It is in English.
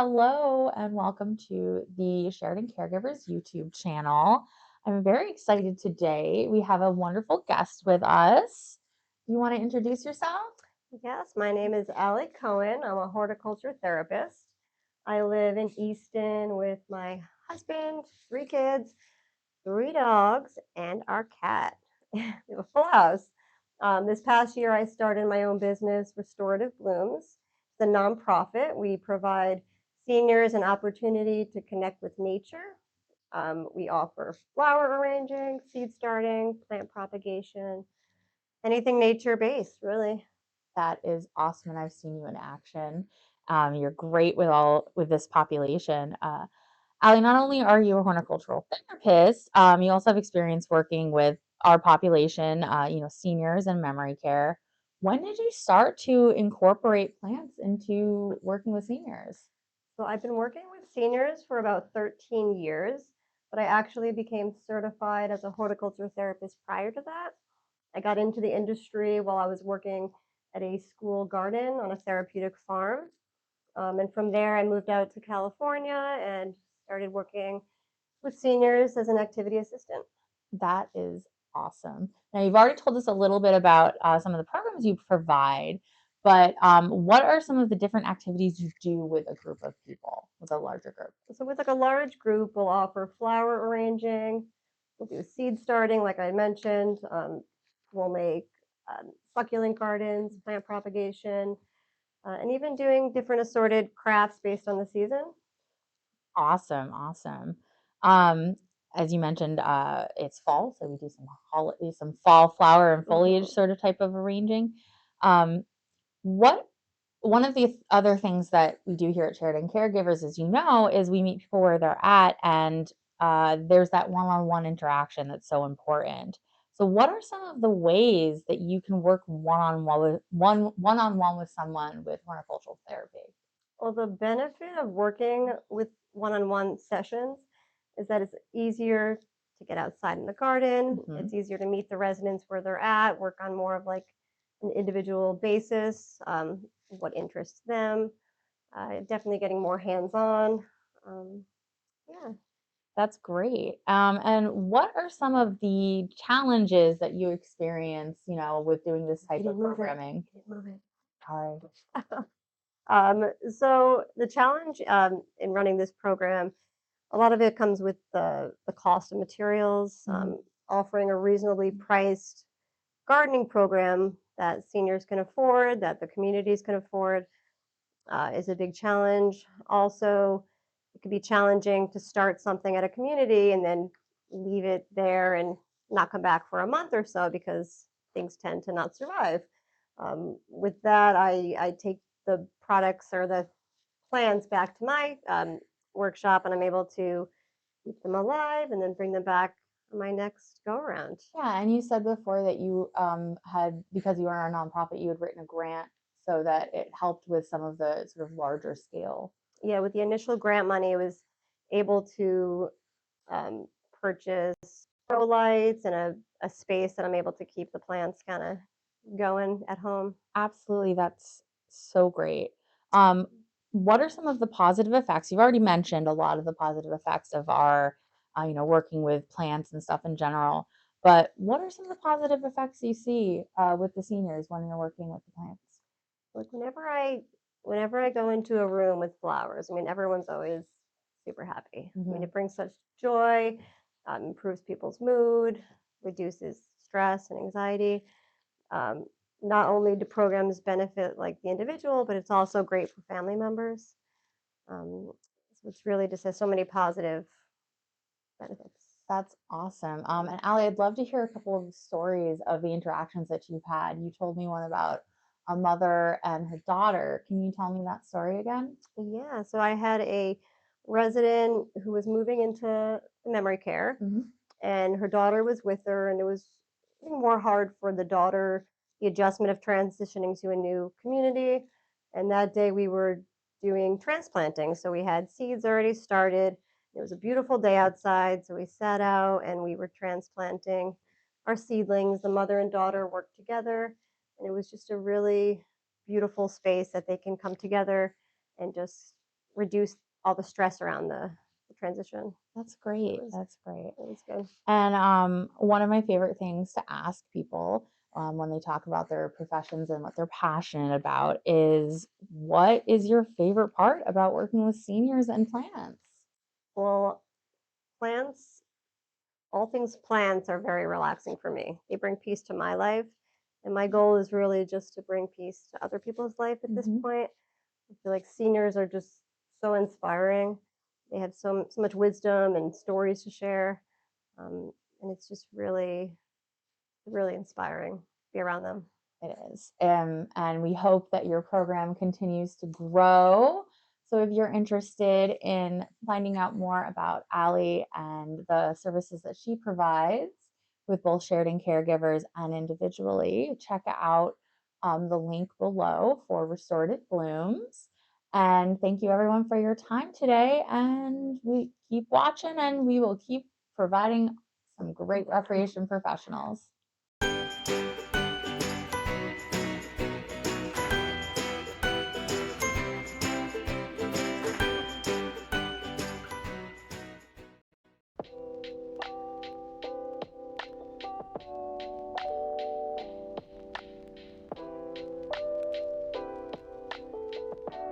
Hello and welcome to the Sheraton Caregivers YouTube channel. I'm very excited today. We have a wonderful guest with us. You want to introduce yourself? Yes, my name is Allie Cohen. I'm a horticulture therapist. I live in Easton with my husband, three kids, three dogs, and our cat. We have a full house. This past year, I started my own business, Restorative Blooms. It's a nonprofit. We provide seniors an opportunity to connect with nature. We offer flower arranging, seed starting, plant propagation, anything nature based, really. That is awesome, and I've seen you in action. You're great with this population. Allie, not only are you a horticultural therapist, you also have experience working with our population, seniors and memory care. When did you start to incorporate plants into working with seniors? So I've been working with seniors for about 13 years, but I actually became certified as a horticulture therapist prior to that. I got into the industry while I was working at a school garden on a therapeutic farm. And from there, I moved out to California and started working with seniors as an activity assistant. That is awesome. Now, you've already told us a little bit about some of the programs you provide, but what are some of the different activities you do with a group of people, with a larger group? So, with like a large group, we'll offer flower arranging, we'll do seed starting, like I mentioned. We'll make succulent gardens, plant propagation, and even doing different assorted crafts based on the season. Awesome, awesome. Um, as you mentioned, it's fall, so we do some fall flower and foliage Hmm. sort of type of arranging. Um, what One of the other things that we do here at Sheridan Caregivers, as you know, is we meet people where they're at, and there's that one-on-one interaction that's so important. So, what are some of the ways that you can work one-on-one with someone with horticultural therapy? Well, the benefit of working with one on one sessions is that it's easier to get outside in the garden. Hmm. It's easier to meet the residents where they're at, work on more of like an individual basis, what interests them, definitely getting more hands on. Um, yeah. That's great. And what are some of the challenges that you experience, with doing this You type of didn't move it. programming? You didn't move Sorry. it. So the challenge in running this program, a lot of it comes with the cost of materials, Mhm. offering a reasonably priced gardening program that seniors can afford, that the communities can afford, is a big challenge. Also, it could be challenging to start something at a community and then leave it there and not come back for a month or so because things tend to not survive. With that, I take the products or the plants back to my workshop and I'm able to keep them alive and then bring them back on my next go around. Yeah, and you said before that you had, because you are a nonprofit, you had written a grant so that it helped with some of the sort of larger scale. Yeah, with the initial grant money, I was able to um, purchase grow lights and a space that I'm able to keep the plants kind of going at home. Absolutely, that's so great. Um, what are some of the positive effects? You've already mentioned a lot of the positive effects of our, working with plants and stuff in general. But what are some of the positive effects you see with the seniors when you're working with the plants? Like whenever I go into a room with flowers, I mean everyone's always super happy. I mean Hmm. it brings such joy, improves people's mood, reduces stress and anxiety. Um, Not only do programs benefit like the individual, but it's also great for family members. Um, so it's really just has so many positive benefits. That's awesome. And Allie, I'd love to hear a couple of stories of the interactions that you've had. You told me one about a mother and her daughter. Can you tell me that story again? Yeah, so I had a resident who was moving into memory care, Hmm. and her daughter was with her, and it was more hard for the daughter, the adjustment of transitioning to a new community. And that day we were doing transplanting, so we had seeds already started. It was a beautiful day outside, so we sat out and we were transplanting our seedlings. The mother and daughter worked together, and it was just a really beautiful space that they can come together and just reduce all the stress around the transition. That's great. It was, That's great. it was good. And one of my favorite things to ask people when they talk about their professions and what they're passionate about is, what is your favorite part about working with seniors and plants? Well, plants, all things plants are very relaxing for me. They bring peace to my life. And my goal is really just to bring peace to other people's life at this Mhm. point. I feel like seniors are just so inspiring. They have so much wisdom and stories to share. And it's just really, really inspiring to be around them. It is. And we hope that your program continues to grow. So if you're interested in finding out more about Allie and the services that she provides with both Sheraton Caregivers and individually, check out the link below for Restorative Blooms. And thank you everyone for your time today. And we keep watching, and we will keep providing some great recreation professionals.